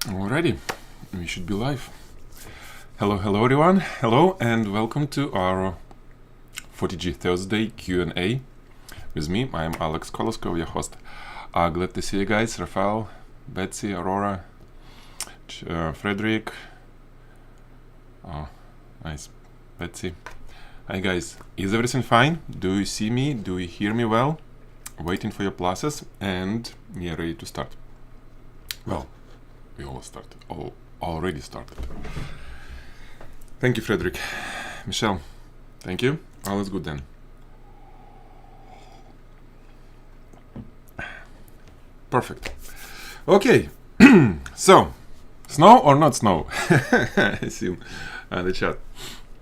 Alrighty, we should be live. Hello everyone. Hello and welcome to our Photigy Thursday Q&A with me. I am Alex Koloskov, your host. Glad to see you guys. Rafael, Betsy, Aurora, Frederick. Oh, nice. Betsy. Hi guys. Is everything fine? Do you see me? Do you hear me well? Waiting for your pluses and we are ready to start. Well, we all started. Already started. Thank you, Frederick. Michelle, thank you. All is good then. Perfect. Okay. So, snow or not snow? I see the chat.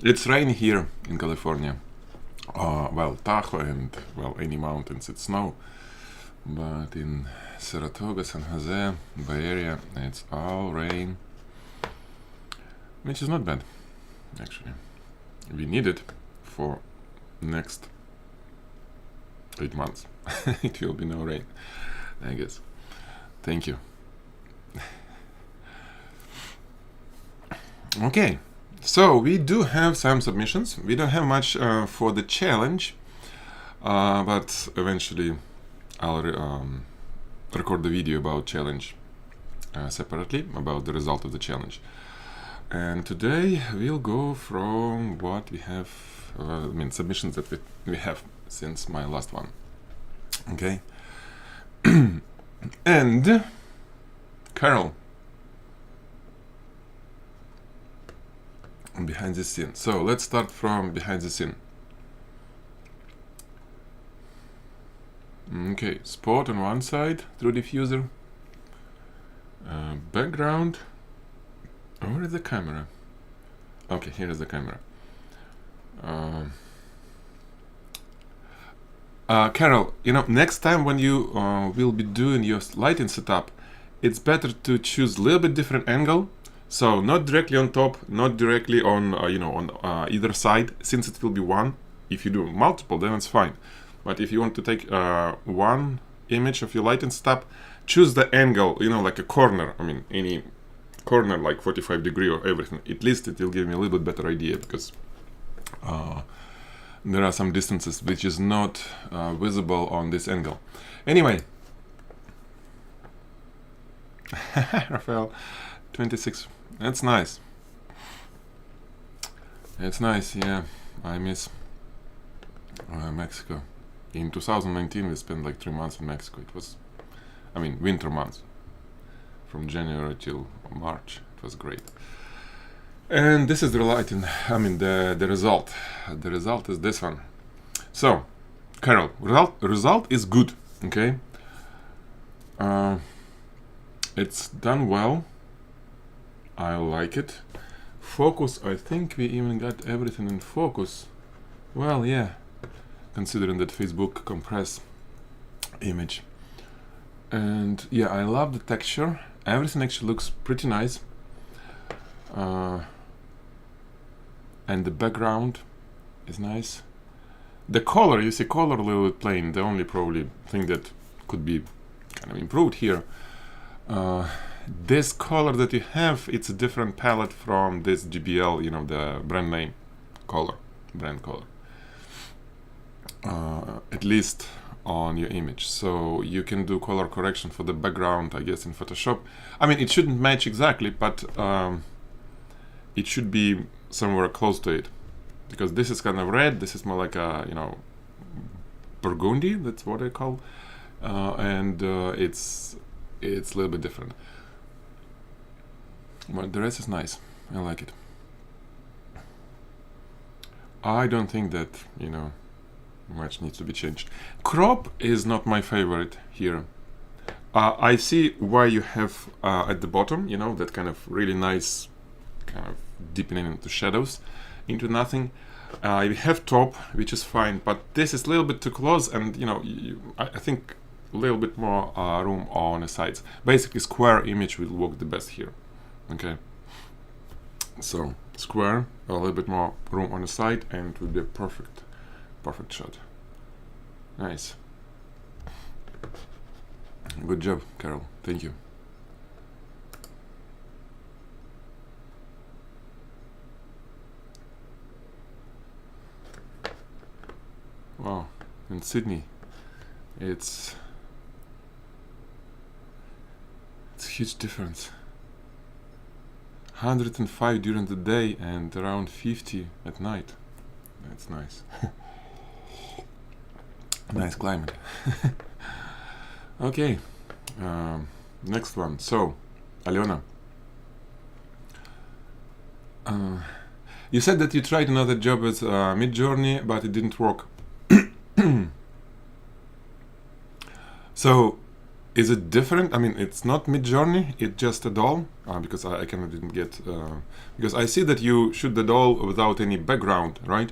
It's rainy here in California. Well, Tahoe and, well, any mountains, it's snow. But in Saratoga, San Jose, Bay Area, it's all rain. Which is not bad, actually. We need it for next 8 months. It will be no rain, I guess. Thank you. Okay, so we do have some submissions. We don't have much for the challenge, but eventually I'll record the video about challenge separately, about the result of the challenge. And today we'll go from what we have, submissions that we have since my last one. Okay. And Carol, behind the scene. So let's start from behind the scene. Okay, spot on one side through diffuser, background. Where is the camera? Okay, here is the camera. Carol, next time when you will be doing your lighting setup, it's better to choose a little bit different angle. So not directly on top, not directly on either side, since it will be one. If you do multiple, then it's fine. But if you want to take one image of your lighting setup, choose the angle, like a corner. I mean, any corner, like 45 degree or everything. At least it will give me a little bit better idea, because there are some distances which is not visible on this angle. Anyway, Rafael, 26. That's nice. It's nice, yeah. I miss Mexico. In 2019, we spent like 3 months in Mexico. It was, winter months. From January till March. It was great. And this is the lighting, the result. The result is this one. So, Carol, result is good, okay? It's done well. I like it. Focus, I think we even got everything in focus. Well, yeah, considering that Facebook compress image. And yeah, I love the texture. Everything actually looks pretty nice. And the background is nice. The color, you see color a little bit plain. The only probably thing that could be kind of improved here. This color that you have, it's a different palette from this GBL, the brand name color, brand color. At least on your image. So you can do color correction for the background, I guess, in Photoshop. It shouldn't match exactly, but it should be somewhere close to it, because this is kind of red, this is more like a burgundy, that's what I call, and it's a little bit different, but the rest is nice. I like it. I don't think that much needs to be changed. Crop is not my favorite here. I see why you have at the bottom, that kind of really nice kind of deepening into shadows, into nothing. You have top, which is fine, but this is a little bit too close, and I think a little bit more room on the sides. Basically, square image will work the best here. Okay, so square, a little bit more room on the side, and it will be a perfect shot. Nice. Good job, Carol. Thank you. wow, in Sydney, it's a huge difference. 105 during the day and around 50 at night. That's nice. Nice climate. Okay, next one. So, Aliona, you said that you tried another job with Midjourney, but it didn't work. So, is it different? I mean, it's not Midjourney, it's just a doll, because I kind of didn't get, because I see that you shoot the doll without any background, right?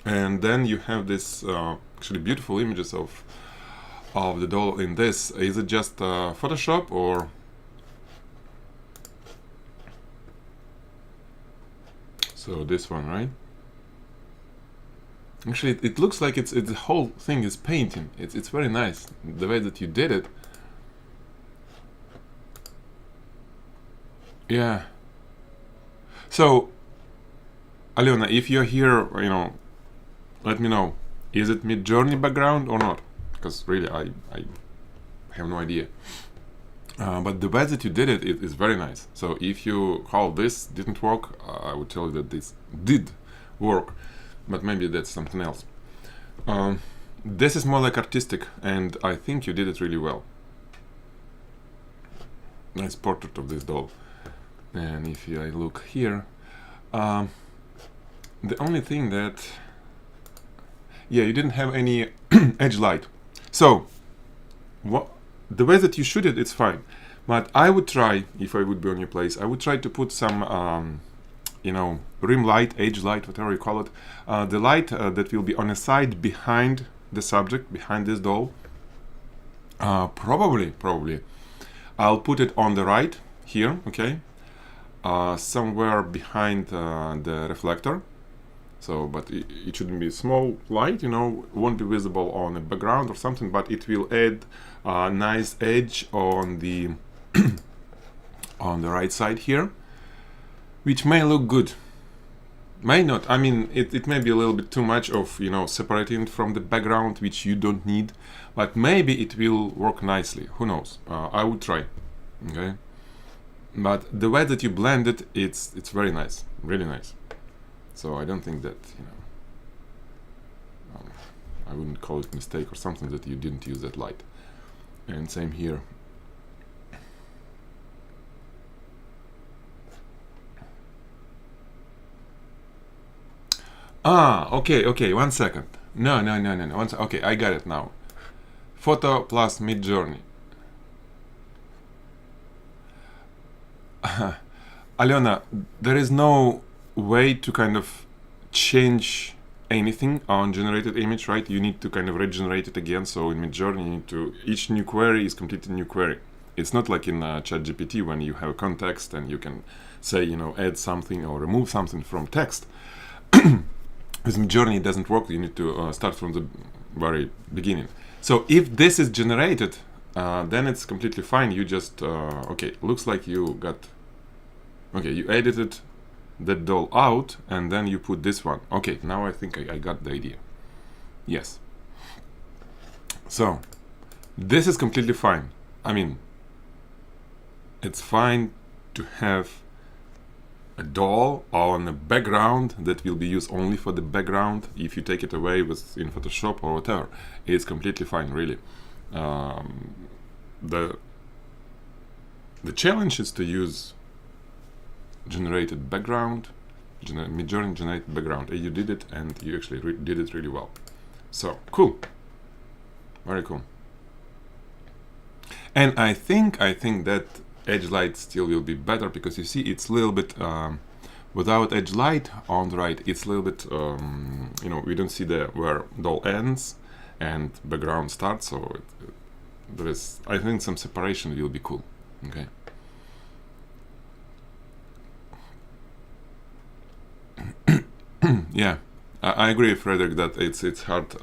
And then you have this actually beautiful images of the doll in this. Is it just Photoshop or? So this one, right? Actually, it looks like it's the whole thing is painting. It's very nice the way that you did it. Yeah. So, Aliona, if you're here, let me know. Is it Midjourney background or not? Because really, I have no idea. But the way that you did it is very nice. So if you call this didn't work, I would tell you that this did work, but maybe that's something else. This is more like artistic, and I think you did it really well. Nice portrait of this doll. And if I look here, the only thing that, yeah, you didn't have any edge light. So, the way that you shoot it, it's fine. But I would try, if I would be on your place, I would try to put some, rim light, edge light, whatever you call it. The light that will be on a side behind the subject, behind this doll. Probably, I'll put it on the right here, okay? Somewhere behind the reflector. So, but it shouldn't be small light, won't be visible on the background or something, but it will add a nice edge on the on the right side here, which may look good, may not. I mean, it may be a little bit too much of, separating it from the background, which you don't need, but maybe it will work nicely. Who knows? I would try, okay? But the way that you blend it, it's very nice, really nice. So I don't think that, I wouldn't call it mistake or something that you didn't use that light. And same here. Okay, 1 second. No. Okay, I got it now. Photo plus Midjourney. Aliona, there is no way to kind of change anything on generated image, right? You need to kind of regenerate it again. So in Midjourney, you need to, each new query is completely new query. It's not like in ChatGPT when you have context and you can say, add something or remove something from text. With Midjourney, it doesn't work. You need to start from the very beginning. So if this is generated, then it's completely fine. You just, looks like you got, you edited that doll out and then you put this one. Okay, now I think I got the idea. Yes. So, this is completely fine. I mean, it's fine to have a doll on a background that will be used only for the background. If you take it away in Photoshop or whatever, it's completely fine, really. The challenge is to use generated background, Midjourney generated background. You did it, and you actually did it really well. So cool, very cool. And I think that edge light still will be better because you see it's a little bit without edge light on the right. It's a little bit we don't see where doll ends and background starts. So there is, I think, some separation will be cool. Okay. Yeah, I agree, Frederick, that it's hard.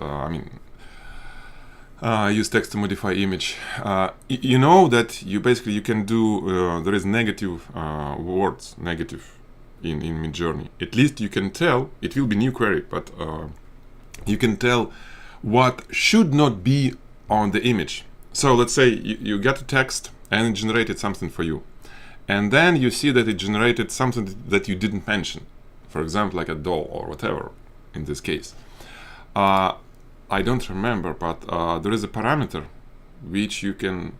Use text to modify image. You know that you can do. There is negative words, negative in Midjourney. At least you can tell. It will be new query, but you can tell what should not be on the image. So let's say you get a text and it generated something for you, and then you see that it generated something that you didn't mention, for example, like a doll or whatever in this case. I don't remember, but there is a parameter which you can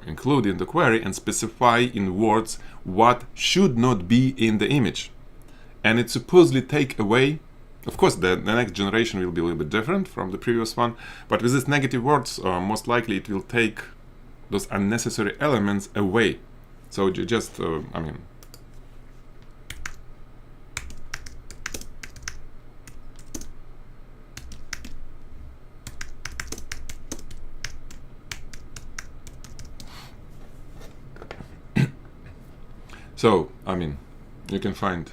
include in the query and specify in words what should not be in the image, and it supposedly take away. Of course, the next generation will be a little bit different from the previous one, but with these negative words, most likely it will take those unnecessary elements away. So you just, so, you can find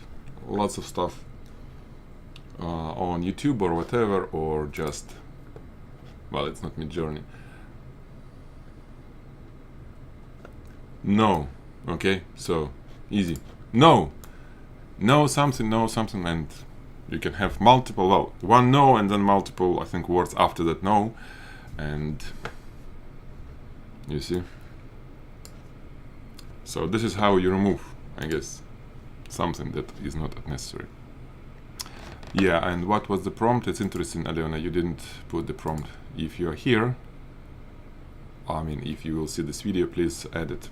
lots of stuff on YouTube or whatever, or just, well, it's not Midjourney. No, okay, so easy. No something, and you can have multiple, well, one no and then multiple, I think, words after that no, and you see. So this is how you remove, I guess, something that is not necessary. Yeah, and what was the prompt? It's interesting, Alena, you didn't put the prompt. If you're here, if you will see this video, please add it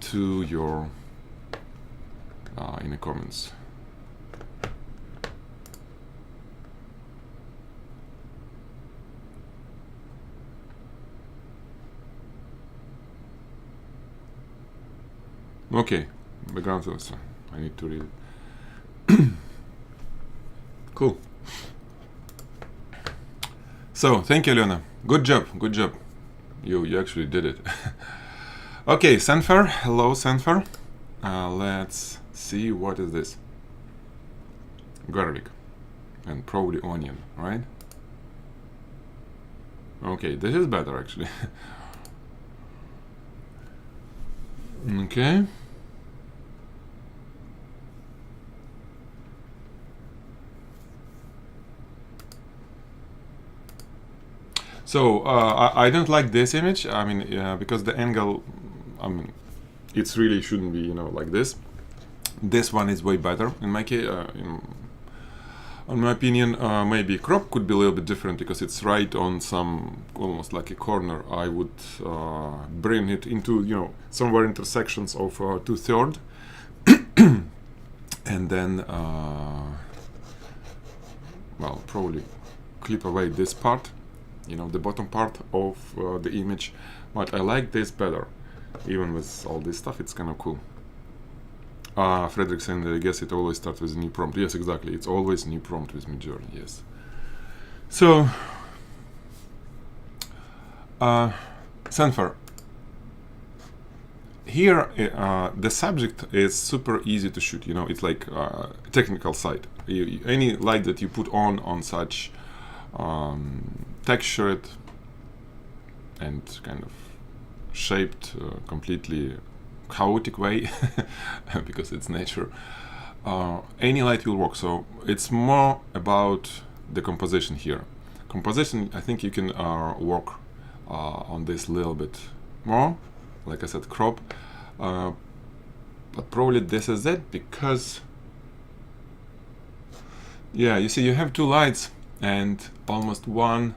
to your in the comments. Okay, background also. I need to read it. Cool. So, thank you, Alena. Good job, good job. You actually did it. Okay, Sanfer. Hello, Sanfer. Let's see, what is this? Garlic and probably onion, right? Okay, this is better actually. Okay. So I don't like this image. Because the angle, it's really shouldn't be, like this. This one is way better in my case. In my opinion, maybe crop could be a little bit different because it's right on some almost like a corner. I would bring it into somewhere intersections of 2/3, and then well, probably clip away this part, the bottom part of the image. But I like this better, even with all this stuff. It's kind of cool. Frederick saying that I guess it always starts with a new prompt. Yes, exactly. It's always a new prompt with Midjourney. Yes. So, Sanfar, here the subject is super easy to shoot. It's like technical side. Any light that you put on such textured and kind of shaped completely chaotic way because it's nature, any light will work. So it's more about the composition here. Composition, I think you can work on this a little bit more, like I said, crop, but probably this is it, because yeah, you see you have two lights and almost one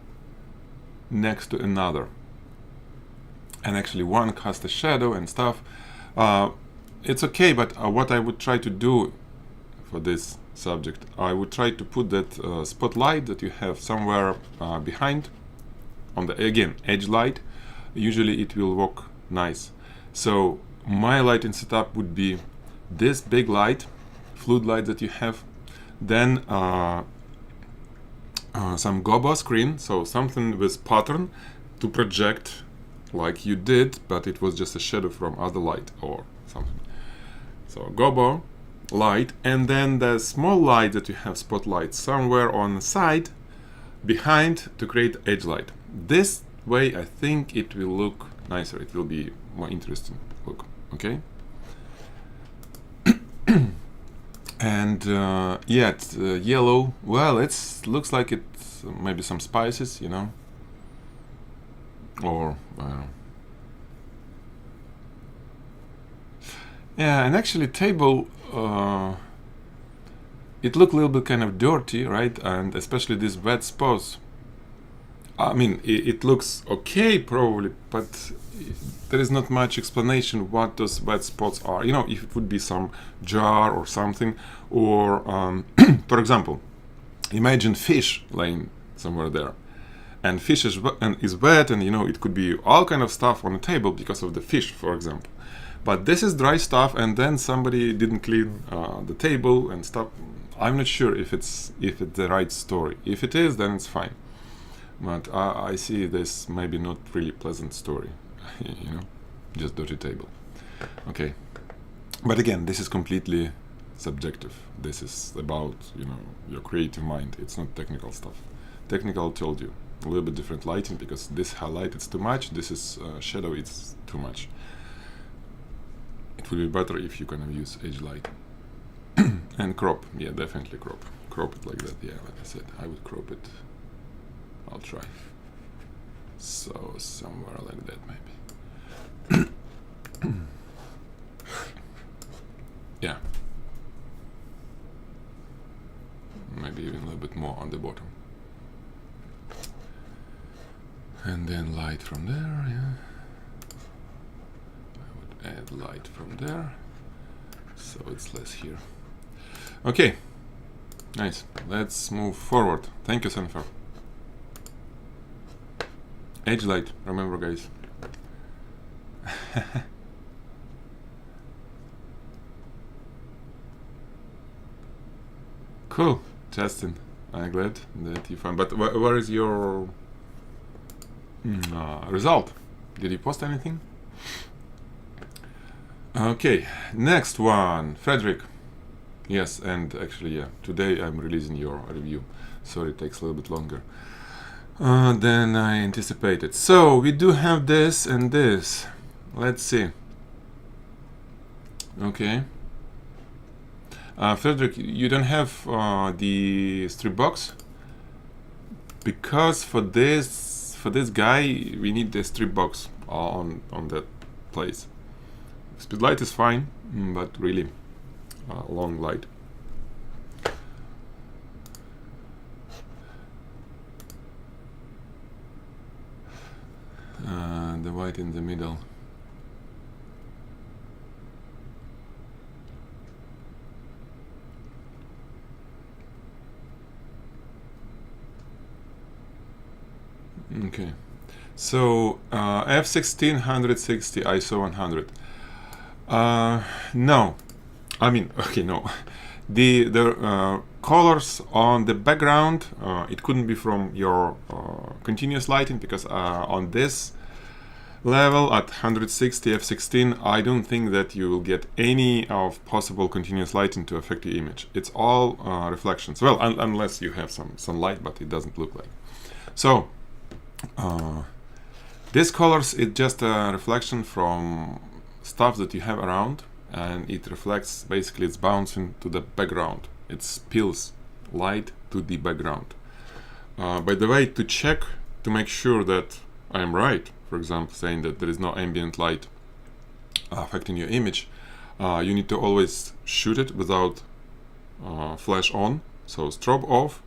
next to another, and actually one casts a shadow and stuff. It's okay, but what I would try to do for this subject, I would try to put that spotlight that you have somewhere behind on the, again, edge light. Usually it will work nice. So my lighting setup would be this big light, flood light that you have, then some gobo screen, so something with pattern to project like you did, but it was just a shadow from other light or something. So gobo light, and then the small light that you have spotlight somewhere on the side behind to create edge light. This way I think it will look nicer, it will be more interesting look. Okay. And yet yellow, well, it looks like it's maybe some spices, you know, or yeah. And actually table, it looked a little bit kind of dirty, right? And especially these wet spots. I mean, it looks okay probably, but there is not much explanation what those wet spots are. You know, if it would be some jar or something, or for example, imagine fish laying somewhere there, and fish is wet, and you know it could be all kind of stuff on the table because of the fish, for example. But this is dry stuff, and then somebody didn't clean the table and stuff. I'm not sure if it's the right story. If it is, then it's fine. But I see this maybe not really pleasant story, you know, just dirty table. Okay, but again, this is completely subjective. This is about, you know, your creative mind. It's not technical stuff. Technical told you a little bit different lighting, because this highlight it's too much. This is shadow, it's too much. It would be better if you can use edge light and crop. Yeah, definitely crop it like that. Yeah, like I said, I would crop it. I'll try. So somewhere like that maybe. Yeah. Maybe even a little bit more on the bottom. And then light from there, yeah. I would add light from there, so it's less here. Okay, nice. Let's move forward. Thank you, Senfer. Edge light, remember, guys. Cool, Justin. I'm glad that you found. But where is your result? Did you post anything? Okay, next one, Frederick. Yes, and actually, yeah, today I'm releasing your review. Sorry, it takes a little bit longer than I anticipated. So we do have this and this. Let's see. Okay. Frederick, you don't have the strip box, because for this guy we need the strip box on that place. Speed light is fine, but really long light. The white in the middle. Okay, so f16 160 ISO 100. No, I mean, okay, no. The colors on the background, it couldn't be from your continuous lighting, because on this level at 160 f16, I don't think that you will get any of possible continuous lighting to affect the image. It's all reflections. Well, unless you have some sunlight, but it doesn't look like. So this colors, it's just a reflection from stuff that you have around, and it reflects, basically it's bouncing to the background. It spills light to the background. By the way, to check, to make sure that I am right, for example, saying that there is no ambient light affecting your image, you need to always shoot it without flash on, so strobe off,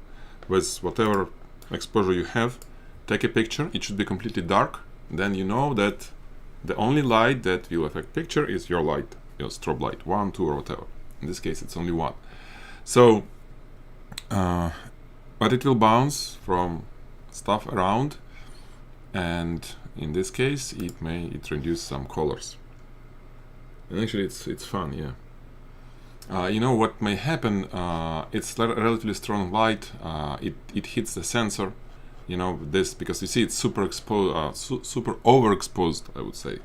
with whatever exposure you have. Take a picture, it should be completely dark, then you know that the only light that will affect picture is your light, your strobe light, 1, 2, or whatever. In this case it's only 1. So, but it will bounce from stuff around, and in this case it may introduce some colors. And actually it's fun, yeah. You know what may happen, it's relatively strong light, it hits the sensor, you know, this, because you see it's super exposed, super overexposed, I would say,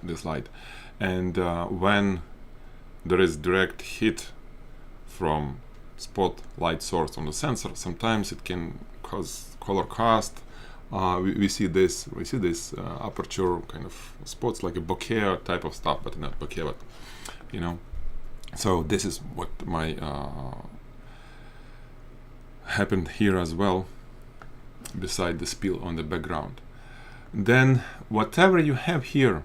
this light. And when there is direct hit from spotlight source on the sensor, sometimes it can cause color cast. We see this aperture kind of spots, like a bokeh type of stuff, but not bokeh, but you know. So this is what my happened here as well, beside the spill on the background. Then whatever you have here,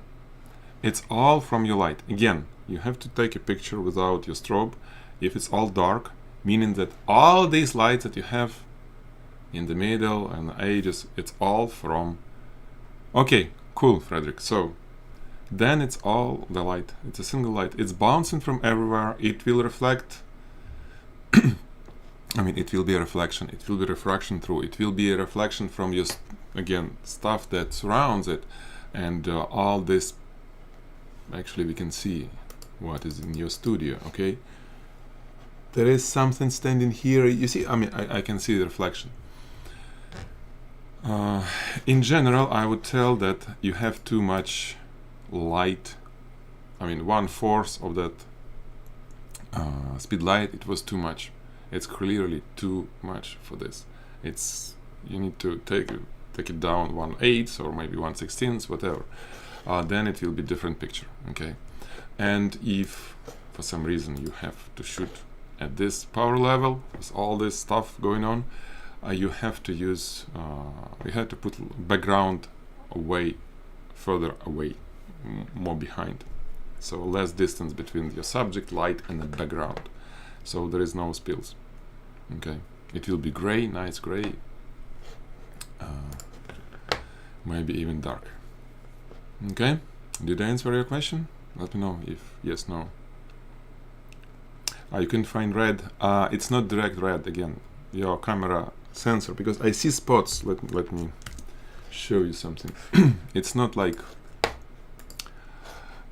it's all from your light. Again, you have to take a picture without your strobe if it's all dark, meaning that all these lights that you have in the middle and the edges, it's all from... Okay, cool, Frederick. So then it's all the light. It's a single light. It's bouncing from everywhere. It will reflect. I mean, it will be a reflection. It will be refraction through. It will be a reflection from your, again, stuff that surrounds it. And all this, actually we can see what is in your studio, okay? There is something standing here. You see, I mean, I can see the reflection. In general, I would tell that you have too much light. I mean, 1/4 of that speed light, it was too much. It's clearly too much for this. You need to take it down 1/8 or maybe 1/16, whatever. Then it will be different picture, okay? And if for some reason you have to shoot at this power level with all this stuff going on, you have to use, you have to put background away, further away, more behind. So less distance between your subject, light, and the background. So there is no spills. Okay, it will be gray, nice gray, maybe even dark. Okay, did I answer your question? Let me know if yes, no. You can find red. It's not direct red, again, your camera sensor, because I see spots. Let me show you something. It's not like...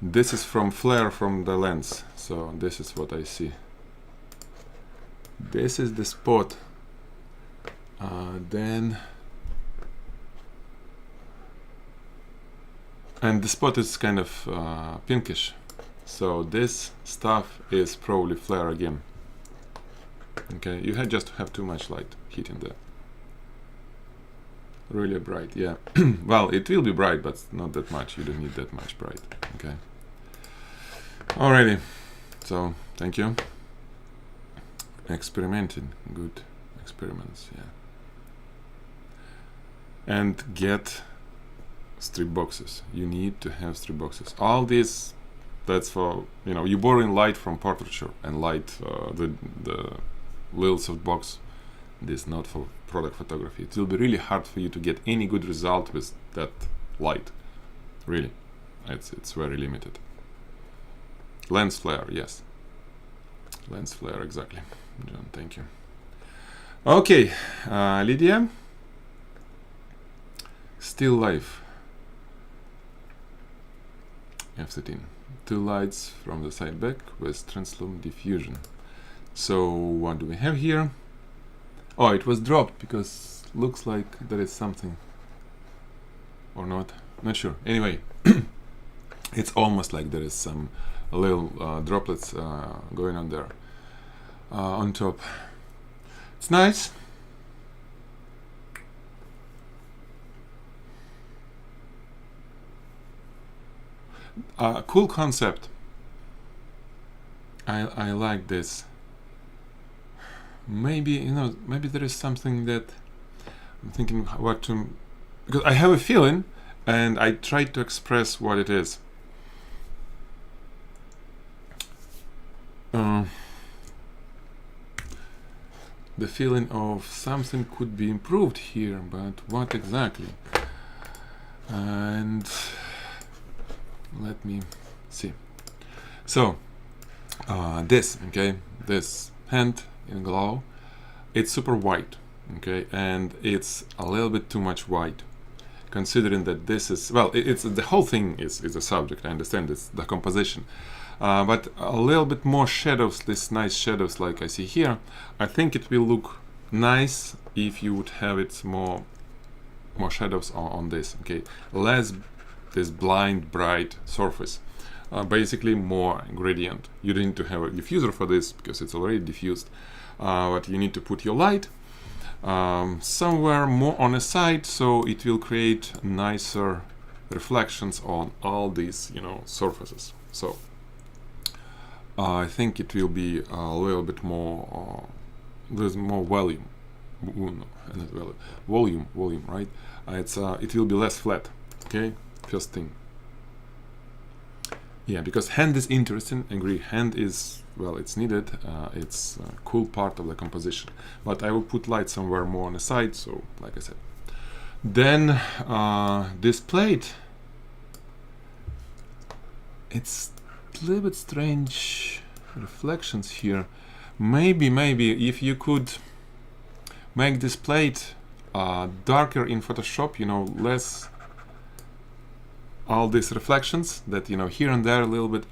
This is from flare from the lens, so this is what I see. This is the spot. Then... And the spot is kind of pinkish. So this stuff is probably flare again. Okay, you just have too much light hitting there. Really bright, yeah. Well, it will be bright, but not that much. You don't need that much bright. Okay. Alrighty. So, thank you. Experimenting. Good experiments, yeah. And get strip boxes. You need to have strip boxes. All this, that's for, you know, you borrowing light from portraiture and light, the little soft box. This not for product photography. It will be really hard for you to get any good result with that light. Really, it's very limited. Lens flare, yes. Lens flare, exactly. John, thank you. Okay, Lydia. Still life. F13. 2 lights from the side back with translume diffusion. So what do we have here? Oh, it was dropped because looks like there is something, or not, not sure. Anyway, it's almost like there is some little droplets going on there on top. It's nice. Cool concept. I like this. Maybe, you know, maybe there is something that I'm thinking what to, because I have a feeling and I try to express what it is. The feeling of something could be improved here, but what exactly? And let me see. So this, okay, this hand in glow, it's super white, okay, and it's a little bit too much white, considering that this is, well, it's the whole thing is a subject. I understand it's the composition, but a little bit more shadows, these nice shadows like I see here. I think it will look nice if you would have it more shadows on this, okay, less this blind bright surface. Basically more gradient. You don't need to have a diffuser for this because it's already diffused, but you need to put your light somewhere more on a side, so it will create nicer reflections on all these, you know, surfaces. So I think it will be a little bit more, there's more volume no, not volume, right? It will be less flat. Okay, first thing. Yeah, because hand is interesting. I agree. Hand is, well, it's needed. It's a cool part of the composition. But I will put light somewhere more on the side. So, like I said, then this plate. It's a little bit strange reflections here. Maybe if you could make this plate darker in Photoshop, you know, less all these reflections that, you know, here and there a little bit,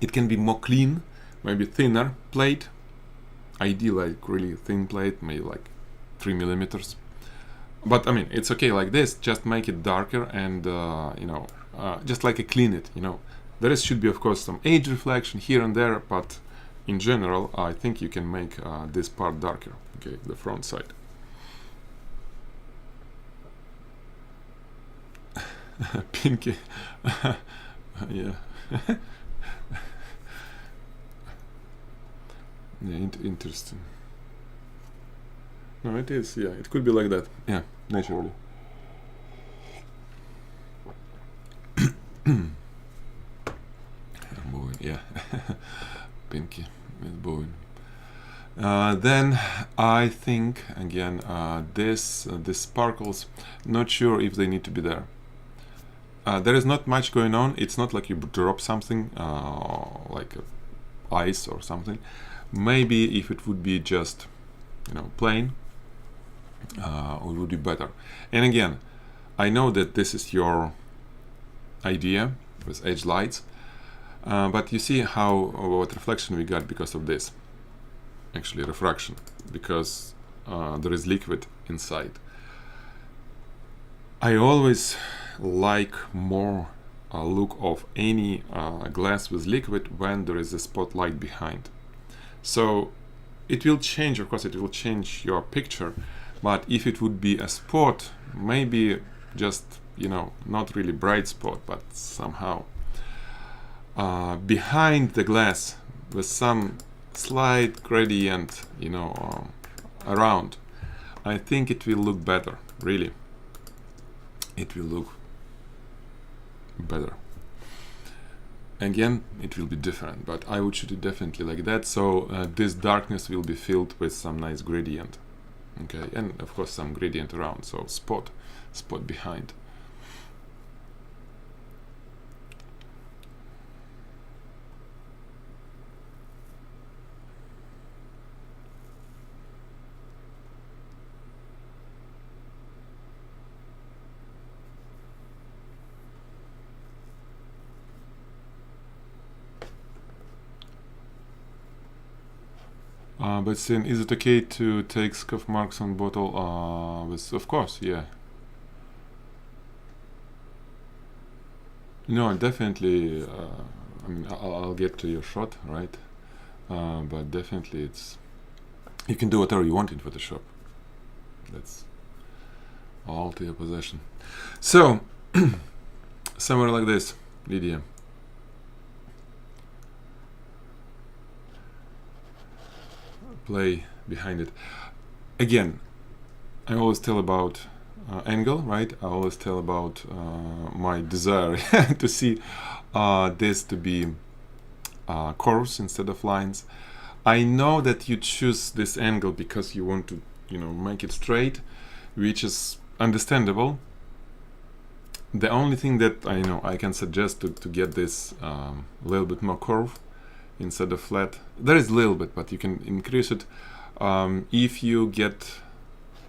it can be more clean, maybe thinner plate. Ideal, like really thin plate, maybe like 3 millimeters. But I mean, it's okay like this. Just make it darker and you know, just like a clean it. You know, there should be of course some age reflection here and there, but in general, I think you can make this part darker. Okay, the front side. Pinky. Yeah. Yeah, interesting. No, it is. Yeah, it could be like that. Yeah, naturally. Moving. Yeah. Pinky is moving. Then I think again this sparkles. Not sure if they need to be there. There is not much going on. It's not like you drop something like ice or something. Maybe if it would be just, you know, plain, it would be better. And again, I know that this is your idea with edge lights, but you see how what reflection we got because of this. Actually, refraction, because there is liquid inside. I always like more look of any glass with liquid when there is a spotlight behind. So it will change, of course, it will change your picture, but if it would be a spot, maybe just, you know, not really bright spot, but somehow behind the glass with some slight gradient, you know, around, I think it will look better, really. It will look better. Again, it will be different, but I would shoot it definitely like that, so this darkness will be filled with some nice gradient. Okay, and of course some gradient around, so spot behind. But then, is it okay to take scuff marks on bottle? Of course, yeah. No, definitely. I mean, I'll get to your shot, right? But definitely, you can do whatever you want in Photoshop. That's all to your possession. So, somewhere like this, Lydia. Play behind it. Again, I always tell about angle, right? I always tell about my desire to see this to be curves instead of lines. I know that you choose this angle because you want to, you know, make it straight, which is understandable. The only thing that I can suggest to get this a little bit more curve instead of flat. There is a little bit, but you can increase it if you get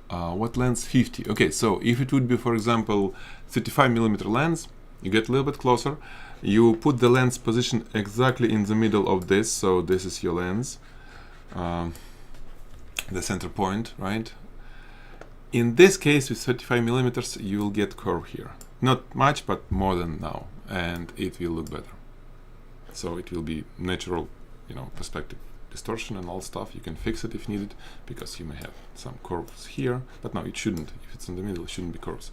what lens? 50. Okay, so if it would be, for example, 35mm lens, you get a little bit closer. You put the lens position exactly in the middle of this, so this is your lens, the center point, right? In this case, with 35mm, you will get curve here. Not much, but more than now, and it will look better. So it will be natural, you know, perspective distortion and all stuff. You can fix it if needed, because you may have some curves here, but no, it shouldn't. If it's in the middle, it shouldn't be curves.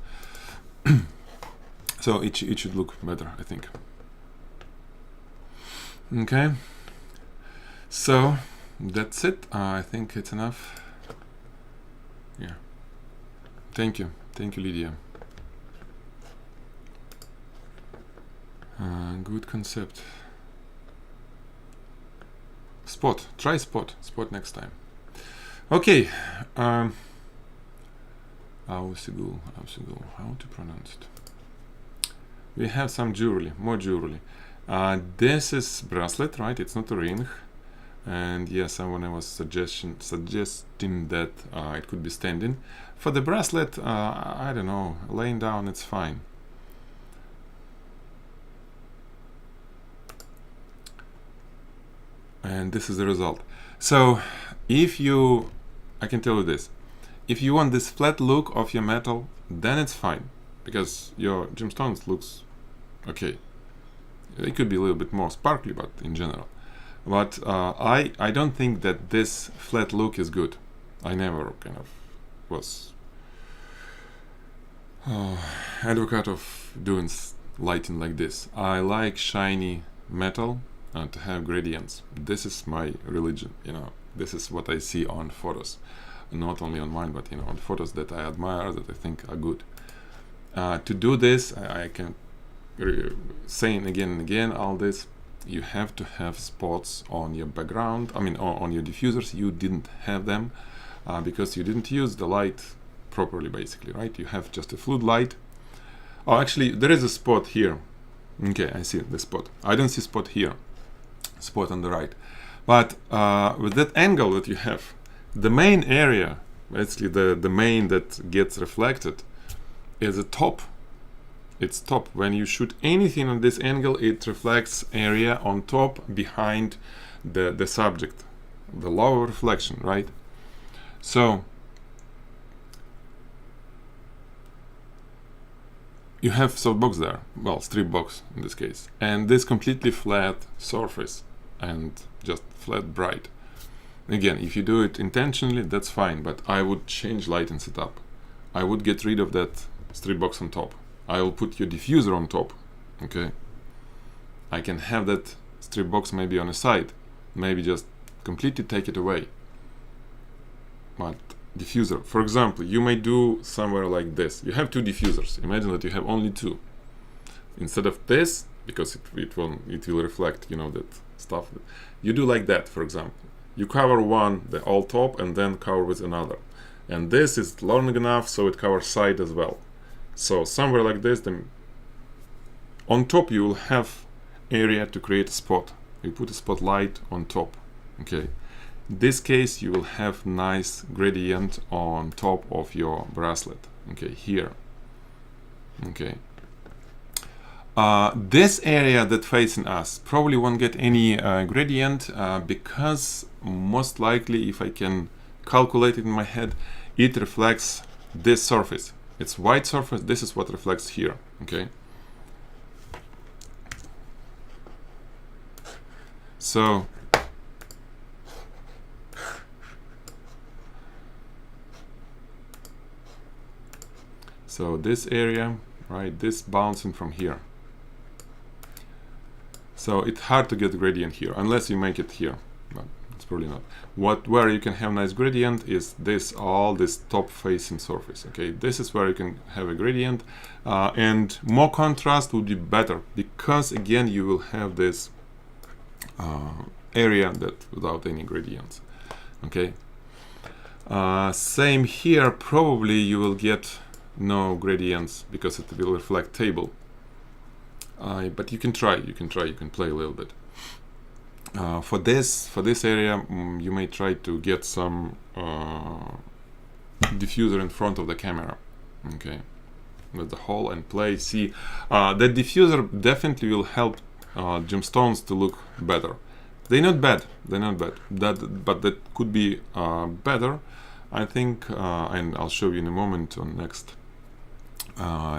So it should look better, I think. Okay, so that's it. I think it's enough. Yeah. Thank you, Lydia. Good concept. Spot. Try spot. Spot next time. Okay. How to pronounce it? We have some jewelry, more jewelry. This is bracelet, right? It's not a ring. And yeah, someone was suggesting that it could be standing. For the bracelet, I don't know, laying down, it's fine. And this is the result. So if you, I can tell you this, if you want this flat look of your metal, then it's fine, because your gemstones looks okay. It could be a little bit more sparkly, but in general. But I don't think that this flat look is good. I never kind of was advocate of doing lighting like this. I like shiny metal to have gradients. This is my religion, you know. This is what I see on photos, not only on mine, but you know, on photos that I admire, that I think are good. To do this, I can saying again and again all this. You have to have spots on your background. I mean, on your diffusers. You didn't have them because you didn't use the light properly, basically, right? You have just a floodlight. Oh, actually, there is a spot here. Okay, I see the spot. I don't see spot here. Spot on the right. But with that angle that you have, the main area, basically the main that gets reflected, is the top. It's top. When you shoot anything on this angle, it reflects area on top behind the subject, the lower reflection, right? So you have softbox there, well, strip box in this case, and this completely flat surface and just flat bright. Again, if you do it intentionally, that's fine, but I would change lighting setup. I would get rid of that strip box on top. I will put your diffuser on top, okay? I can have that strip box maybe on the side, maybe just completely take it away. But diffuser, for example, you may do somewhere like this. You have two diffusers. Imagine that you have only two. Instead of this, because it will reflect, you know, that stuff. You do like that, for example. You cover one, the all top, and then cover with another. And this is long enough so it covers side as well. So somewhere like this, then on top you will have area to create a spot. You put a spotlight on top, okay? In this case, you will have nice gradient on top of your bracelet, okay, here, okay. This area that facing us probably won't get any gradient because most likely, if I can calculate it in my head, it reflects this surface. It's white surface, this is what reflects here, okay? So this area, right, this bouncing from here. So it's hard to get gradient here, unless you make it here, but it's probably not. Where you can have nice gradient is this, all this top facing surface, okay? This is where you can have a gradient, and more contrast would be better, because again, you will have this area that without any gradients, okay? Same here, probably you will get no gradients because it will reflect table. But you can try, you can play a little bit. For this area, you may try to get some diffuser in front of the camera, okay, with the hole and play. See, the diffuser definitely will help gemstones to look better. They're not bad, but that could be better, I think, and I'll show you in a moment on next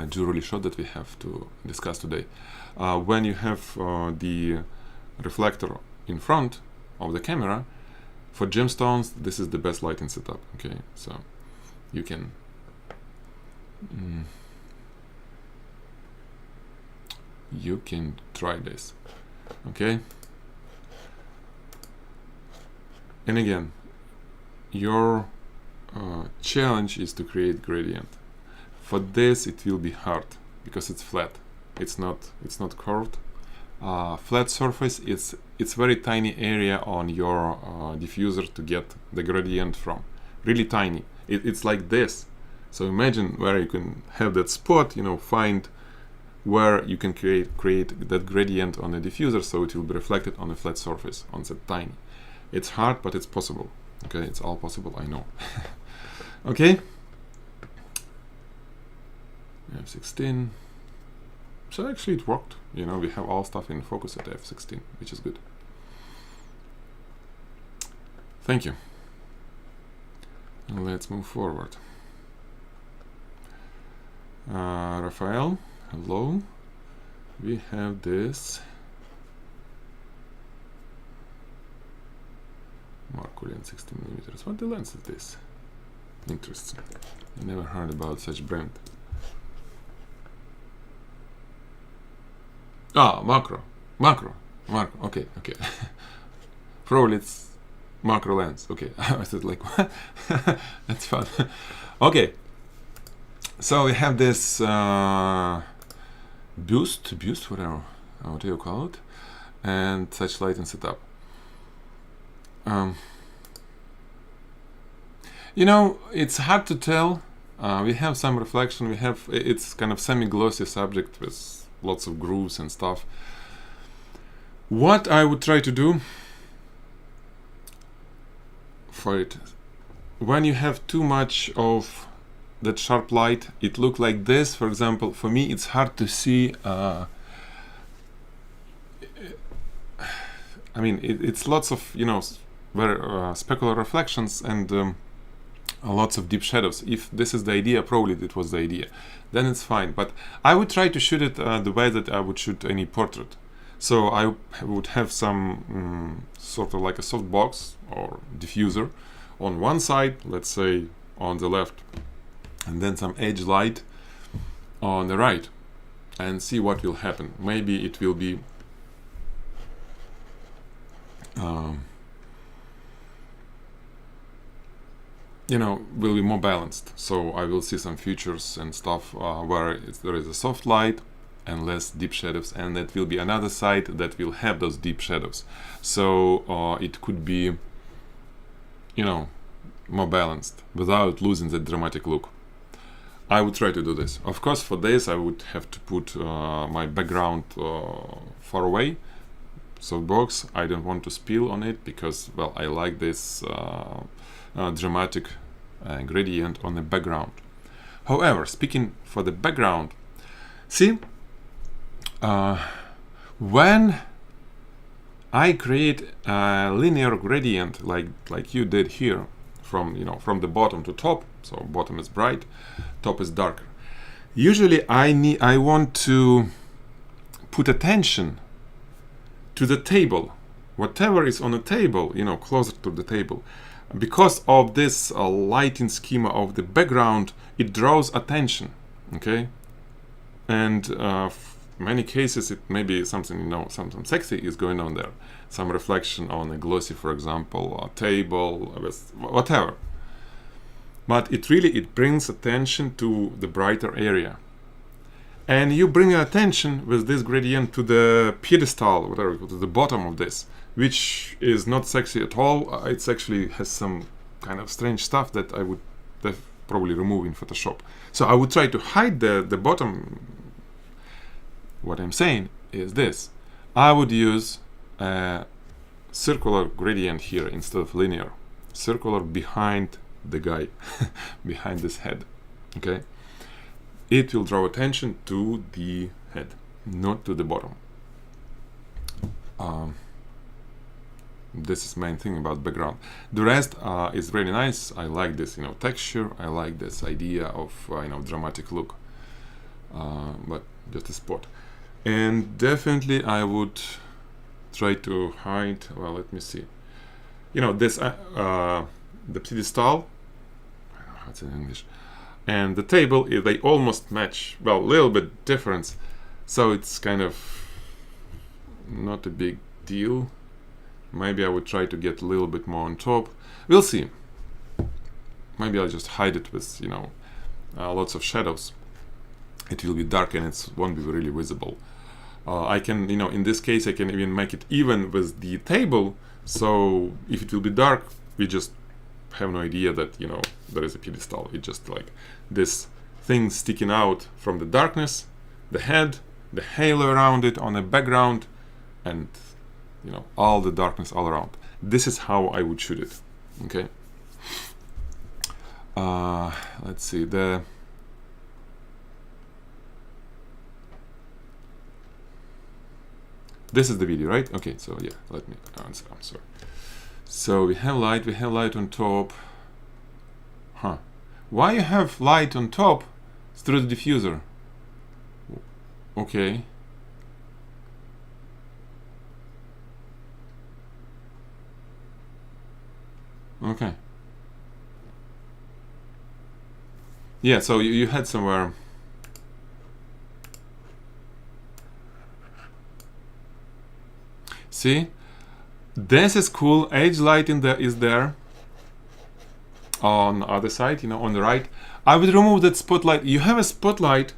jewelry shot that we have to discuss today. When you have the reflector in front of the camera, for gemstones, this is the best lighting setup, okay? So you can try this, okay? And again, your challenge is to create gradient. For this it will be hard because it's flat. It's not curved. Flat surface, it's very tiny area on your diffuser to get the gradient from. Really tiny. It's like this. So imagine where you can have that spot, find where you can create that gradient on the diffuser so it will be reflected on a flat surface, on that tiny. It's hard, but it's possible. Okay, it's all possible, I know. Okay. F16. So actually it worked. We have all stuff in focus at F16, which is good. Thank you. Let's move forward. Raphael, hello. We have this Mercury 60mm. What the lens is this? Interesting. I never heard about such brand. Macro. Okay. Probably it's macro lens. Okay, I said like what? That's fun. Okay. So we have this boost, whatever, what do you call it, and such lighting setup. It's hard to tell. We have some reflection. It's kind of semi-glossy subject with lots of grooves and stuff. What I would try to do for it, when you have too much of that sharp light, it look like this. For example, for me, it's hard to see. It's lots of very specular reflections and lots of deep shadows. If this is the idea, probably it was the idea. Then it's fine. But I would try to shoot it the way that I would shoot any portrait. So I would have some sort of like a soft box or diffuser on one side, let's say on the left, and then some edge light on the right, and see what will happen. Maybe it will be will be more balanced. So I will see some features and stuff where there is a soft light and less deep shadows, and that will be another side that will have those deep shadows. So it could be more balanced without losing the dramatic look. I would try to do this. Of course, for this I would have to put my background far away, softbox. I don't want to spill on it because, well, I like this dramatic gradient on the background. However, speaking for the background, see, when I create a linear gradient like you did here, from the bottom to top, so bottom is bright, top is darker. Usually I want to put attention to the table, whatever is on the table, closer to the table. Because of this lighting schema of the background, it draws attention, okay? And many cases it may be something, something sexy is going on there. Some reflection on a glossy, for example, a table, whatever. But it brings attention to the brighter area. And you bring attention with this gradient to the pedestal, whatever, to the bottom of this, which is not sexy at all. It actually has some kind of strange stuff that I would probably remove in Photoshop. So I would try to hide the bottom. What I'm saying is this. I would use a circular gradient here instead of linear. Circular behind the guy, behind this head, okay? It will draw attention to the head, not to the bottom. This is main thing about background. The rest is really nice. I like this, texture. I like this idea of, dramatic look. But just a spot. And definitely I would try to hide, well, let me see. This, the pedestal, what's in English? And the table, they almost match, well, a little bit difference. So it's kind of not a big deal. Maybe I would try to get a little bit more on top. We'll see. maybe I'll just hide it with, you know, lots of shadows. It will be dark and it won't be really visible. I can, you know, in this case, I can even make it even with the table. So if it will be dark, we just have no idea that, you know, there is a pedestal. It's just like this thing sticking out from the darkness, the head, the halo around it on a background, and, you know, all the darkness all around. This is how I would shoot it. Okay. Let's see. This is the video, right? Okay, so yeah, let me answer. I'm sorry. So we have light on top. Huh. Why you have light on top through the diffuser? Okay. Okay. Yeah, so you had somewhere. See, this is cool. Edge light is there on the other side, you know, on the right. I would remove that spotlight. You have a spotlight,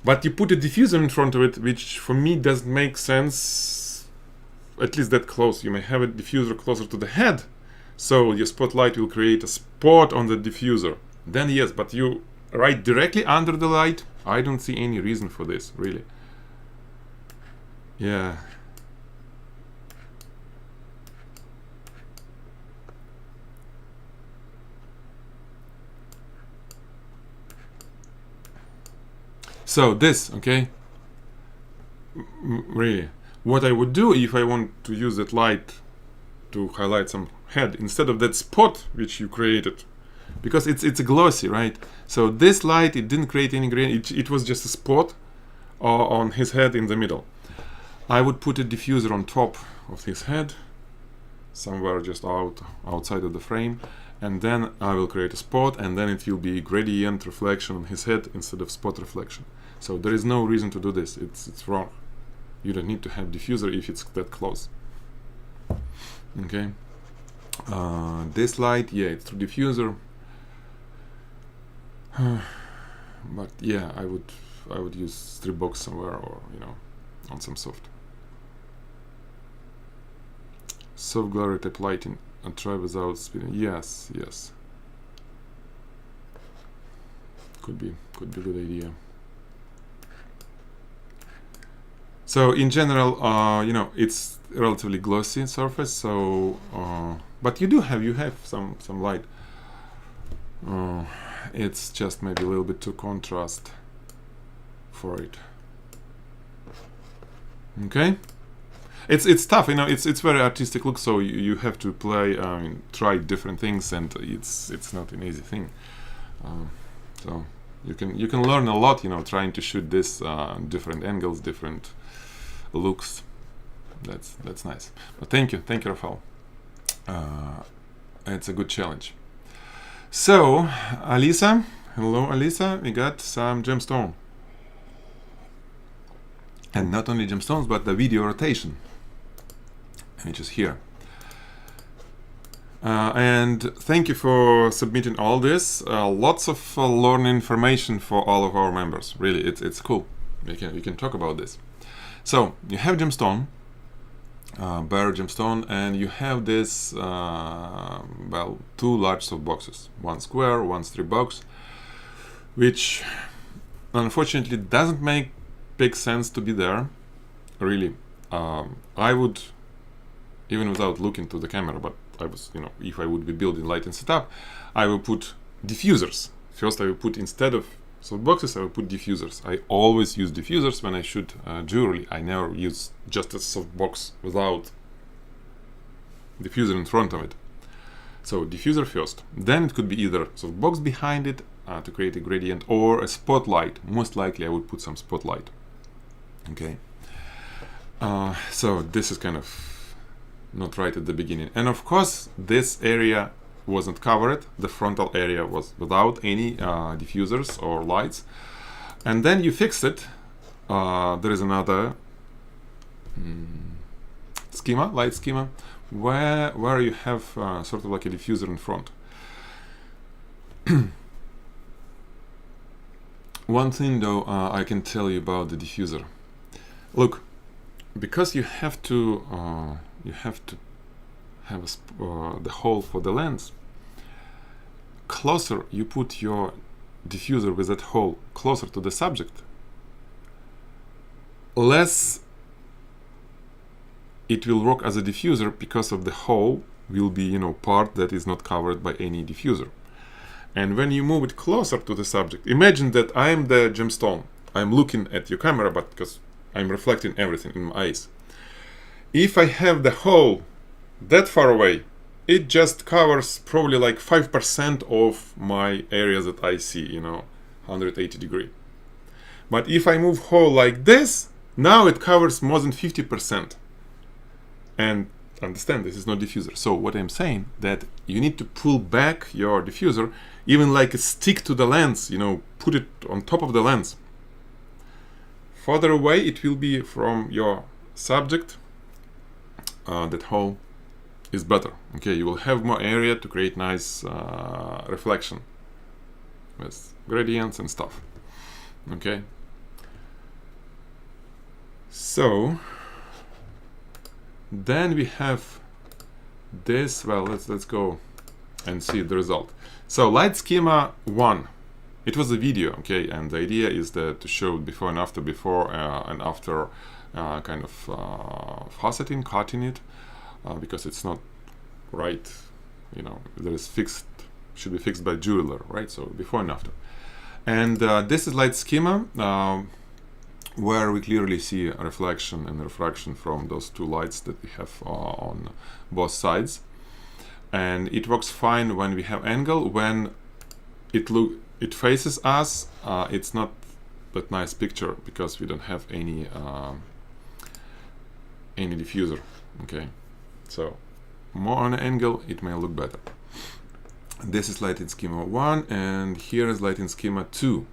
but you put a diffuser in front of it, which for me doesn't make sense, at least that close. You may have a diffuser closer to the head, so your spotlight will create a spot on the diffuser. Then yes, but you right directly under the light, I don't see any reason for this, really. Yeah. So this, okay, really, what I would do if I want to use that light to highlight some head, instead of that spot which you created, because it's a glossy, right? So this light, it didn't create any grain, it was just a spot on his head in the middle. I would put a diffuser on top of his head, somewhere just outside of the frame, and then I will create a spot, and then it will be gradient reflection on his head instead of spot reflection. So there is no reason to do this. It's wrong. You don't need to have diffuser if it's that close. Okay. This light, yeah, it's through diffuser. But yeah, I would use strip box somewhere, or, you know, on some soft glare type lighting, and try without speeding. Yes, yes. Could be a good idea. So in general, you know, it's a relatively glossy surface. So, but you have some light. It's just maybe a little bit too contrast for it. Okay. It's tough, you know. It's very artistic look, so you have to play, try different things, and it's not an easy thing. So you can learn a lot, you know, trying to shoot this different angles, different looks. That's nice. But thank you, Rafael. It's a good challenge. So, Alisa, hello, Alisa. We got some gemstone, and not only gemstones, but the video rotation, which is here. And thank you for submitting all this. Lots of learning information for all of our members. Really, it's cool. We can talk about this. So you have gemstone, bare gemstone, and you have this well, two large soft boxes, one square, one strip box, which unfortunately doesn't make big sense to be there. Really, I would, even without looking to the camera, but I was, you know, if I would be building light and setup, I will put diffusers. First, I will put, instead of soft boxes, I will put diffusers. I always use diffusers when I shoot jewelry. I never use just a soft box without diffuser in front of it. So diffuser first. Then it could be either soft box behind it to create a gradient, or a spotlight. Most likely I would put some spotlight. Okay. So this is kind of not right at the beginning. And of course, this area wasn't covered. The frontal area was without any diffusers or lights. And then you fix it. There is another schema, light schema, where you have sort of like a diffuser in front. One thing though, I can tell you about the diffuser. Look, because you have to have the hole for the lens. Closer you put your diffuser with that hole closer to the subject, less it will work as a diffuser because of the hole will be, you know, part that is not covered by any diffuser. And when you move it closer to the subject, imagine that I am the gemstone. I'm looking at your camera, but because I'm reflecting everything in my eyes. If I have the hole that far away, it just covers probably like 5% of my areas that I see, you know, 180 degree. But if I move hole like this, now it covers more than 50%. And understand, this is not diffuser. So what I'm saying, that you need to pull back your diffuser, even like a stick to the lens, you know, put it on top of the lens. Further away it will be from your subject, that hole is better. Okay, you will have more area to create nice reflection with gradients and stuff. Okay, so then we have this. Well, let's go and see the result. So light schema 1, it was a video, okay, and the idea is that to show before and after, kind of faceting, cutting it, because it's not right, you know, there is fixed, should be fixed by jeweler, right? So before and after. And this is light schema, where we clearly see a reflection and refraction from those two lights that we have on both sides. And it works fine when we have angle. When it faces us, it's not that nice picture because we don't have any diffuser. Okay, so more on an angle, it may look better. This is lighting schema 1, and here is lighting schema 2.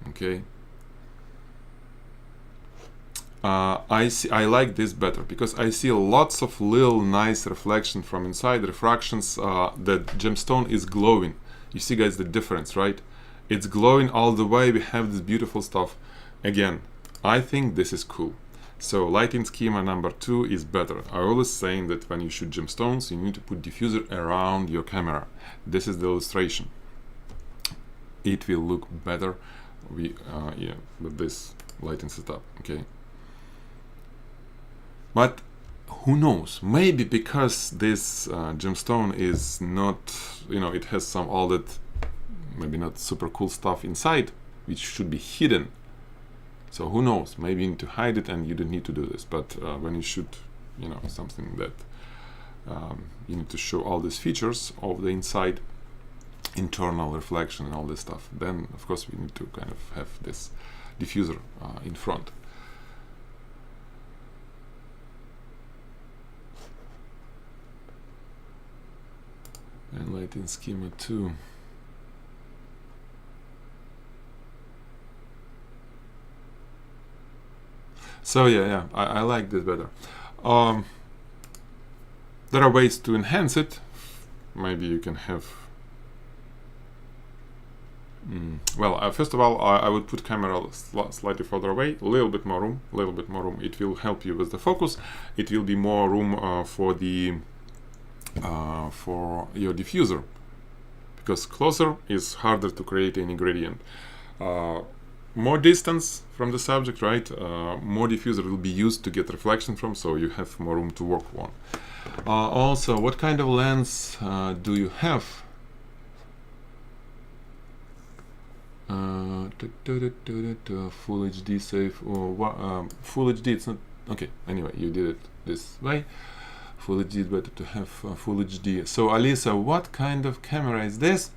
Okay, I like this better because I see lots of little nice reflection from inside, refractions. The gemstone is glowing. You see, guys, the difference, right? It's glowing all the way. We have this beautiful stuff. Again, I think this is cool. So lighting schema number 2 is better. I always saying that when you shoot gemstones, you need to put diffuser around your camera. This is the illustration. It will look better yeah, with this lighting setup. Okay. But who knows? Maybe because this gemstone is not, you know, it has some all that maybe not super cool stuff inside, which should be hidden. So who knows? Maybe you need to hide it, and you don't need to do this. But when you shoot, you know, something that you need to show all these features of the inside, internal reflection, and all this stuff, then of course we need to kind of have this diffuser in front. And lighting schema 2. So yeah, I like this better. There are ways to enhance it. Maybe you can have. Well, first of all, I would put camera slightly further away, a little bit more room, It will help you with the focus. It will be more room for the for your diffuser, because closer is harder to create any gradient. More distance from the subject, right? More diffuser will be used to get reflection from, so you have more room to work on. Also, what kind of lens do you have? Full HD safe, or Full HD, it's not okay. Anyway, you did it this way. Full HD is better to have Full HD. So Alisa, what kind of camera is this?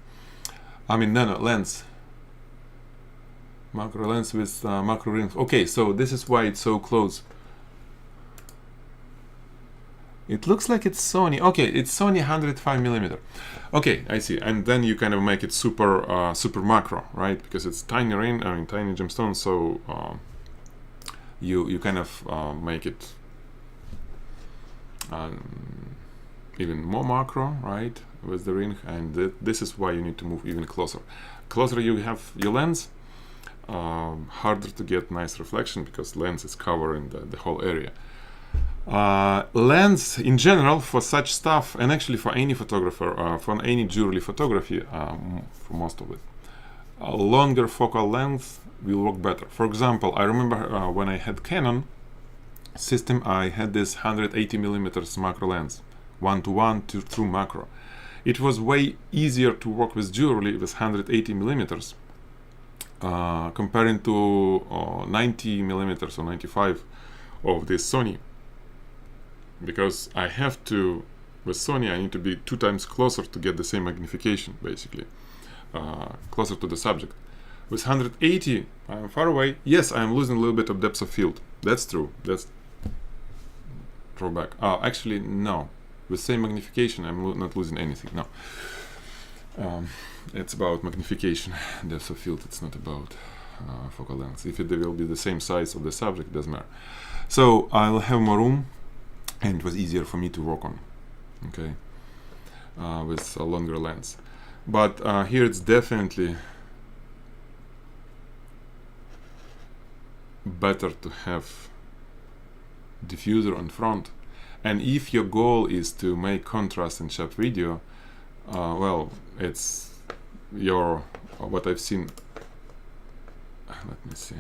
I mean, nano lens. Macro lens with macro rings. Okay, so this is why it's so close. It looks like it's Sony. Okay, it's Sony 105mm. Okay, I see. And then you kind of make it super super macro, right? Because it's tiny ring, I mean tiny gemstone. So you kind of make it even more macro, right, with the ring, and this is why you need to move even closer. Closer you have your lens, harder to get nice reflection because lens is covering the whole area. Lens in general for such stuff, and actually for any photographer, for any jewelry photography, for most of it, a longer focal length will work better. For example, I remember when I had Canon system, I had this 180 millimeters macro lens, 1:1 to through macro. It was way easier to work with jewelry with 180 millimeters comparing to 90 millimeters or 95 of this Sony, because I have to, with Sony, I need to be 2 times closer to get the same magnification, basically, closer to the subject. With 180, I'm far away. Yes, I'm losing a little bit of depth of field. That's true. That's throwback. Actually, no. With same magnification, I'm not losing anything. No. It's about magnification, depth of field. It's not about focal length. If it will be the same size of the subject, it doesn't matter. So I'll have more room, and it was easier for me to work on, okay, with a longer lens. But here it's definitely better to have diffuser on front. And if your goal is to make contrast in sharp video, well, it's your what I've seen. Let me see.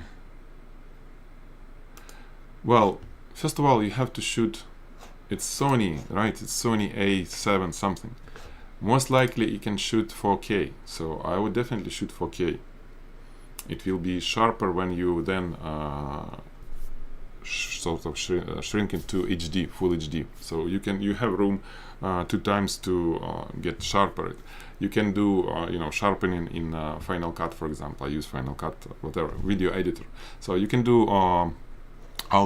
Well, first of all, you have to shoot. It's Sony, right? It's Sony A7 something. Most likely you can shoot 4K, so I would definitely shoot 4K. It will be sharper when you then sort of shrink it to HD, full HD. So you have room 2 times to get sharper. You can do sharpening in Final Cut, for example. I use Final Cut, whatever video editor. So you can do all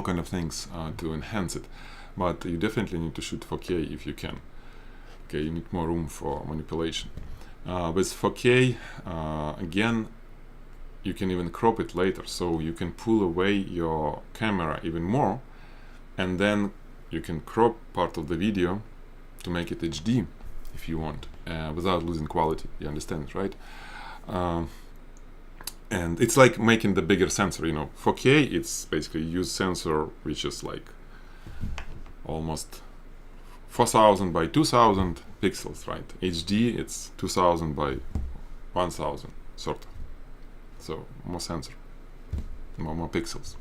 kind of things to enhance it. But you definitely need to shoot 4K if you can. Okay, you need more room for manipulation. With 4K, again, you can even crop it later, so you can pull away your camera even more, and then you can crop part of the video to make it HD if you want, without losing quality. You understand, right? And it's like making the bigger sensor. 4K, it's basically use sensor which is like almost 4000 by 2000 pixels, right? HD, it's 2000 by 1000, sort of. So more sensor, more pixels,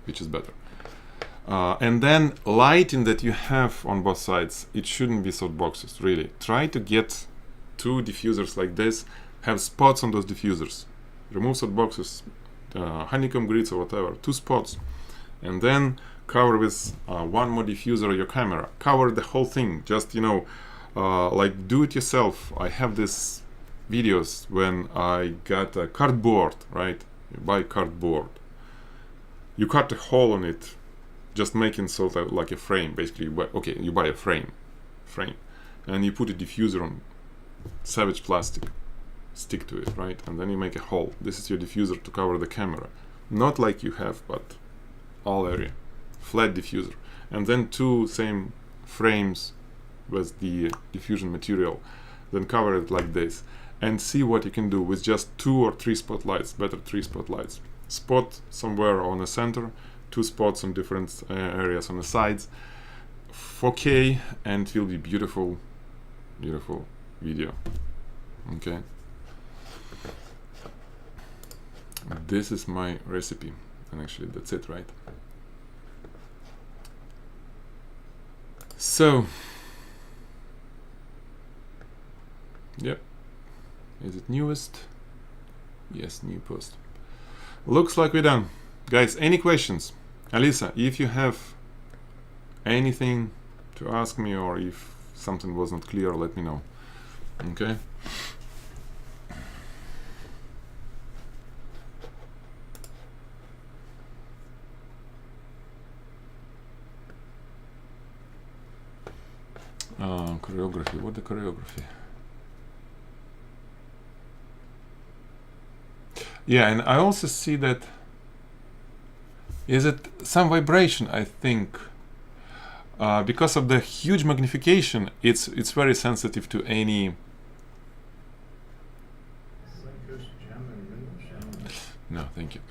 which is better. And then lighting that you have on both sides, it shouldn't be softboxes, really. Try to get 2 diffusers like this, have spots on those diffusers. Remove softboxes, honeycomb grids or whatever, 2 spots, and then cover with 1 more diffuser your camera. Cover the whole thing, just like do it yourself. I have this videos when I got a cardboard, right? You buy cardboard, you cut a hole on it, just making sort of like a frame, basically. You buy a frame, and you put a diffuser on savage plastic, stick to it, right? And then you make a hole. This is your diffuser to cover the camera, not like you have, but all area, flat diffuser, and then 2 same frames with the diffusion material, then cover it like this, and see what you can do with just 2 or 3 spotlights. Better 3 spotlights. Spot somewhere on the center, 2 spots on different areas on the sides. 4K, and it will be beautiful, beautiful video. Okay. This is my recipe, and actually that's it, right? So, yep. Is it newest? Yes, new post. Looks like we're done. Guys, any questions? Alisa, if you have anything to ask me, or if something wasn't clear, let me know. Okay? Choreography. What the choreography? Yeah, and I also see that, is it some vibration, I think. because of the huge magnification, it's very sensitive to any. No, thank you.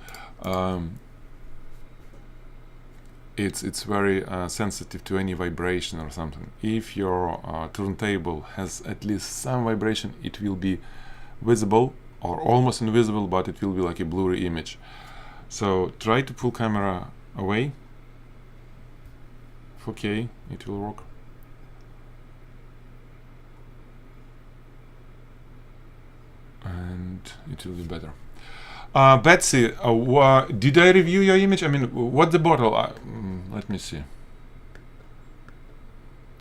It's very sensitive to any vibration or something. If your turntable has at least some vibration, it will be visible or almost invisible, but it will be like a blurry image. So try to pull camera away. 4K, it will work. And it will be better. Betsy, did I review your image? I mean, what the bottle? Let me see.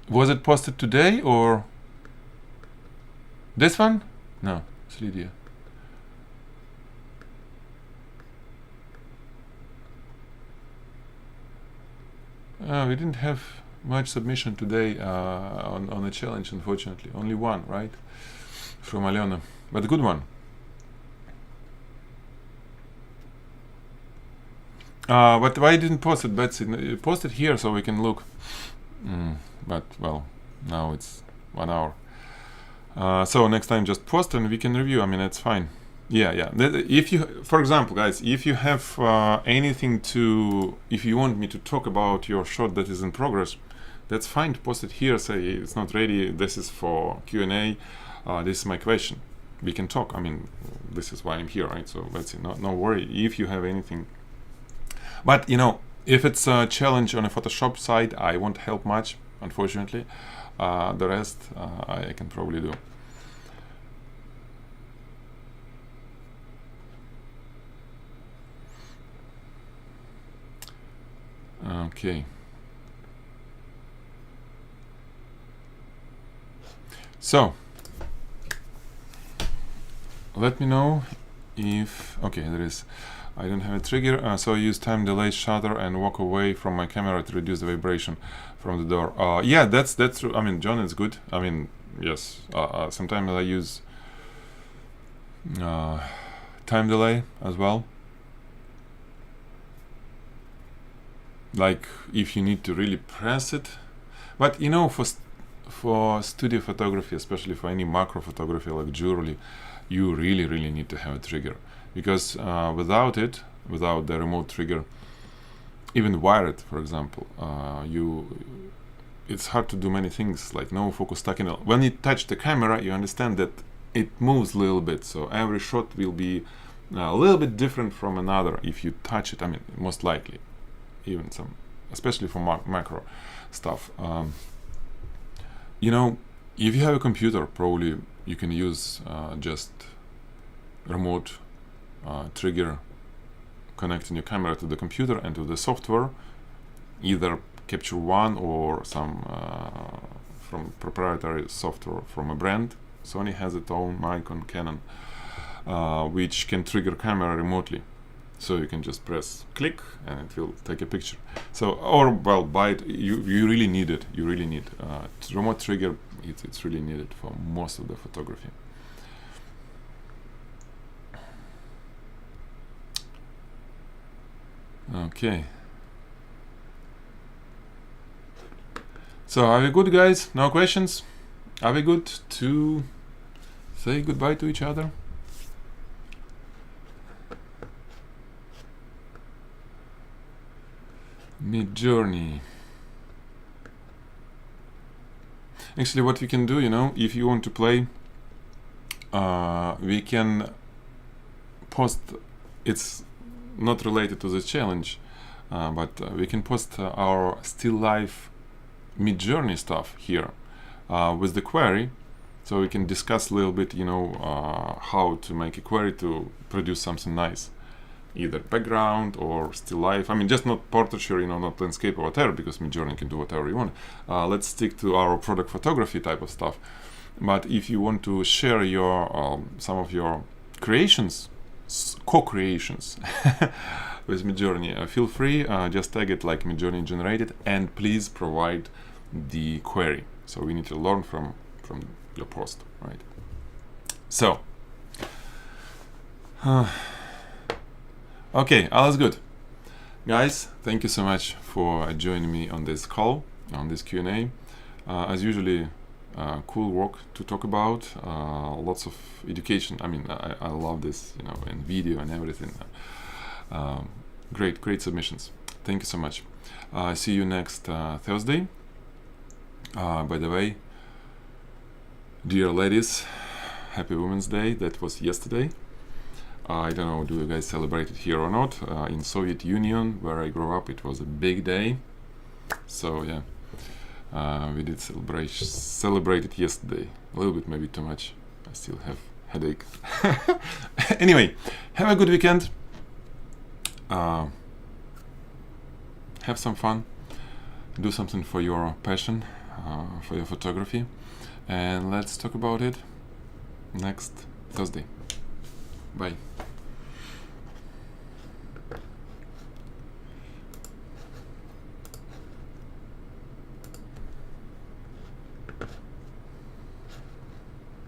Was it posted today or this one? No, it's Lydia. We didn't have much submission today on a challenge, unfortunately. Only one, right? From Alena, but a good one. But why didn't post it, Betsy? Post it here so we can look. But well, now it's 1 hour. So next time just post and we can review. I mean, it's fine. Yeah. If you, for example, guys, if you have anything to, if you want me to talk about your shot that is in progress, that's fine to post it here. Say it's not ready. This is for Q&A. This is my question. We can talk. I mean, this is why I'm here, right? So let's see. No worry if you have anything. But you know, if it's a challenge on a Photoshop side, I won't help much, unfortunately. The rest I can probably do. Okay. So let me know if, okay, there is, I don't have a trigger, so I use time delay shutter and walk away from my camera to reduce the vibration from the door. Yeah, that's true. I mean, John, it's good. I mean, yes, sometimes I use time delay as well. Like if you need to really press it. But you know, for studio photography, especially for any macro photography like jewelry, you really need to have a trigger, because without it, without the remote trigger, even wired, for example, it's hard to do many things, like no focus stacking. When you touch the camera, you understand that it moves a little bit, so every shot will be a little bit different from another if you touch it. I mean, most likely, even some, especially for macro stuff. You know, if you have a computer, probably you can use just remote trigger, connecting your camera to the computer and to the software, either Capture One or some from proprietary software from a brand. Sony has its own, Nikon, Canon, which can trigger camera remotely. So you can just press click and it will take a picture. So, or well, buy it. You really need it. You really need remote trigger. It's really needed for most of the photography. Okay. So are we good, guys? No questions? Are we good to say goodbye to each other? Mid-journey. Actually, what we can do, you know, if you want to play, we can post. It's not related to the challenge, but we can post our still life mid-journey stuff here with the query, so we can discuss a little bit, you know, how to make a query to produce something nice, either background or still life. I mean, just not portraiture, you know, not landscape or whatever, because Midjourney can do whatever you want. Let's stick to our product photography type of stuff. But if you want to share your some of your creations, co-creations with Midjourney, feel free. Just tag it like Midjourney generated, and please provide the query. So we need to learn from your post, right? So. Okay, all is good. Guys, thank you so much for joining me on this call. on this Q&A. As usually, cool work to talk about, lots of education. I mean, I love this, you know, in video and everything. Great submissions. Thank you so much. See you next Thursday. By the way, dear ladies, happy Women's Day. That was yesterday. I don't know, do you guys celebrate it here or not? In Soviet Union, where I grew up, it was a big day. So yeah, we did celebrate it yesterday. A little bit, maybe too much. I still have headache. Anyway, have a good weekend. Have some fun. Do something for your passion, for your photography, and let's talk about it next Thursday. Bye.